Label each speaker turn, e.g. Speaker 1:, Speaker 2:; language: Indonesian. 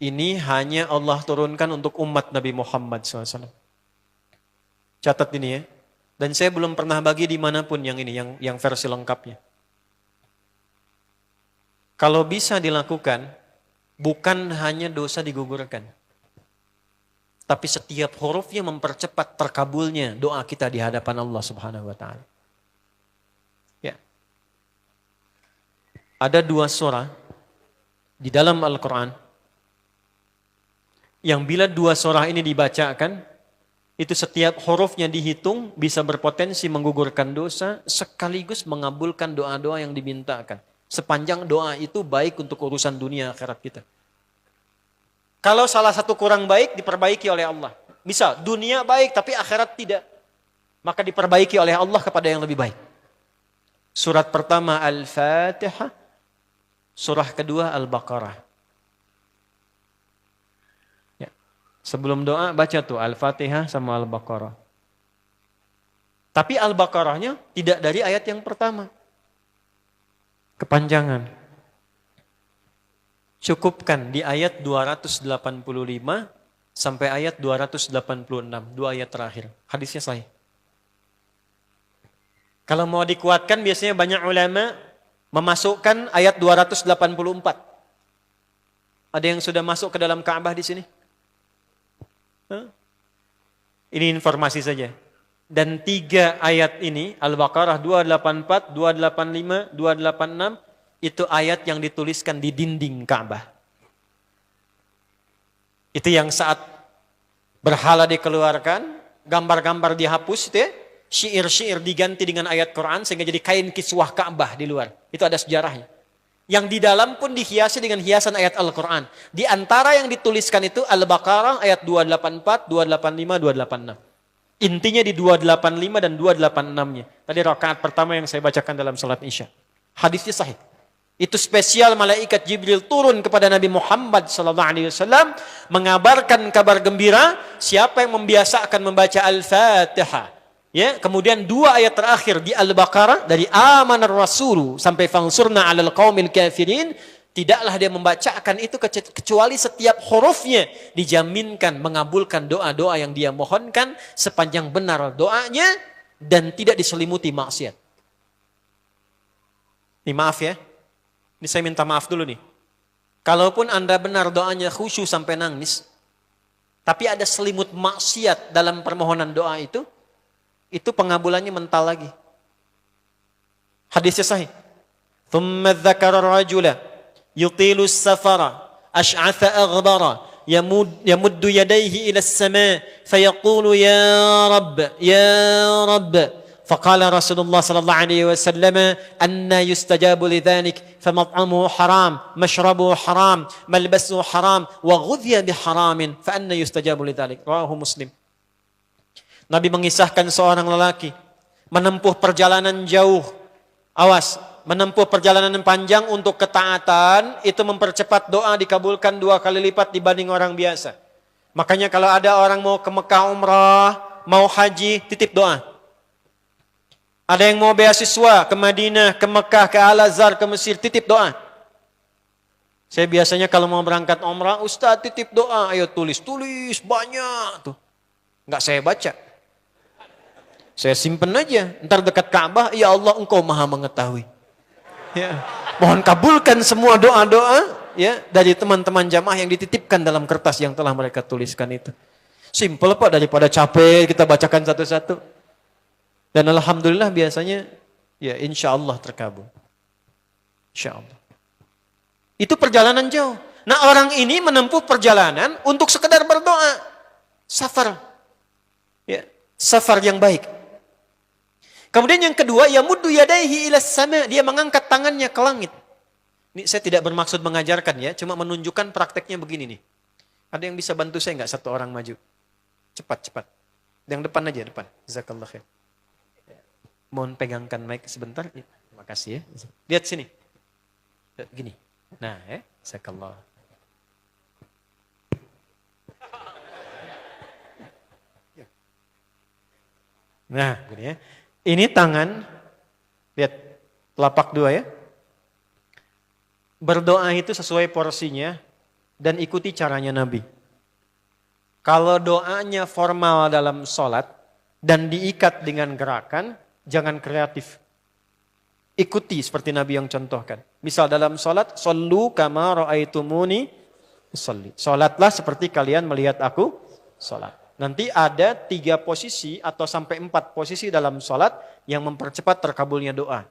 Speaker 1: Ini hanya Allah turunkan untuk umat Nabi Muhammad SAW. Catat ini ya. Dan saya belum pernah bagi dimanapun yang ini, yang versi lengkapnya. Kalau bisa dilakukan, bukan hanya dosa digugurkan. Tapi setiap hurufnya mempercepat terkabulnya doa kita di hadapan Allah Subhanahu wa Ta'ala. Ya. Ada 2 surah di dalam Al-Quran yang bila 2 surah ini dibacakan, itu setiap hurufnya dihitung bisa berpotensi menggugurkan dosa sekaligus mengabulkan doa-doa yang dimintakan. Sepanjang doa itu baik untuk urusan dunia akhirat kita. Kalau salah satu kurang baik diperbaiki oleh Allah. Misal dunia baik tapi akhirat tidak, maka diperbaiki oleh Allah kepada yang lebih baik. Surat pertama Al-Fatihah, surah kedua Al-Baqarah. Ya. Sebelum doa baca tuh Al-Fatihah sama Al-Baqarah. Tapi Al-Baqarahnya tidak dari ayat yang pertama. Kepanjangan. Cukupkan di ayat 285 sampai ayat 286, 2 ayat terakhir. Hadisnya sahih. Kalau mau dikuatkan biasanya banyak ulama memasukkan ayat 284. Ada yang sudah masuk ke dalam Ka'bah di sini? Ini informasi saja. Dan 3 ayat ini, Al-Baqarah 284, 285, 286, itu ayat yang dituliskan di dinding Ka'bah. Itu yang saat berhala dikeluarkan, gambar-gambar dihapus, itu ya, syair-syair diganti dengan ayat Quran sehingga jadi kain kiswah Ka'bah di luar. Itu ada sejarahnya. Yang di dalam pun dihiasi dengan hiasan ayat Al-Quran. Di antara yang dituliskan itu Al-Baqarah ayat 284, 285, 286. Intinya di 285 dan 286-nya. Tadi rakaat pertama yang saya bacakan dalam salat Isya. Hadisnya sahih. Itu spesial malaikat Jibril turun kepada Nabi Muhammad SAW mengabarkan kabar gembira siapa yang membiasakan membaca Al-Fatihah. Ya, kemudian 2 ayat terakhir di Al-Baqarah dari amanar rasulu sampai fangsurna 'alal qaumil kafirin, tidaklah dia membacakan itu kecuali setiap hurufnya dijaminkan mengabulkan doa-doa yang dia mohonkan sepanjang benar doanya dan tidak diselimuti maksiat. Ini maaf ya. Ini saya minta maaf dulu nih. Kalaupun Anda benar doanya khusyuk sampai nangis, tapi ada selimut maksiat dalam permohonan doa itu pengabulannya mental lagi. Hadisnya sahih. Thumma dzakara rajula yutilu as-safara ash'atha aghbara yamuddu yadayhi ila as-sama' fayaqulu ya rabb faqala Rasulullah sallallahu alaihi wasallam anna yustajabu lidzalik famat'amuhu haram mashrabuhu haram malbasuhu haram wa ghudhiya biharamin fa anna yustajabu lidzalik. Rawahu Muslim. Nabi mengisahkan seorang lelaki menempuh perjalanan jauh. Awas, menempuh perjalanan panjang untuk ketaatan itu mempercepat doa dikabulkan 2 kali lipat dibanding orang biasa. Makanya kalau ada orang mau ke Mekah umrah, mau haji, titip doa. Ada yang mau beasiswa ke Madinah, ke Mekah, ke Al-Azhar, ke Mesir, titip doa. Saya biasanya kalau mau berangkat umrah, Ustaz titip doa, ayo tulis banyak tuh. Enggak saya baca. Saya simpen aja, ntar dekat Ka'bah, ya Allah engkau maha mengetahui. Ya. Mohon kabulkan semua doa-doa ya dari teman-teman jamaah yang dititipkan dalam kertas yang telah mereka tuliskan itu. Simple Pak, daripada capek kita bacakan satu-satu. Dan alhamdulillah biasanya ya insya Allah terkabul. Insya Allah. Itu perjalanan jauh. Nah orang ini menempuh perjalanan untuk sekedar berdoa. Safar. Ya, safar yang baik. Kemudian yang kedua, yamuddu yadayhi ilas sama, dia mengangkat tangannya ke langit. Ini saya tidak bermaksud mengajarkan ya, cuma menunjukkan prakteknya begini nih. Ada yang bisa bantu saya enggak satu orang maju? Cepat. Yang depan aja, depan. Jazakallah khair. Mohon pegangkan mic sebentar. Ya, terima kasih ya. Lihat sini. Gini. Nah, jazakallah. Nah, gini ya. Ini tangan, lihat telapak 2 ya. Berdoa itu sesuai porsinya dan ikuti caranya Nabi. Kalau doanya formal dalam sholat dan diikat dengan gerakan, jangan kreatif. Ikuti seperti Nabi yang contohkan. Misal dalam sholat, shollu kama ra'aitumuni usolli. Sholatlah seperti kalian melihat aku sholat. Nanti ada 3 posisi atau sampai 4 posisi dalam sholat yang mempercepat terkabulnya doa.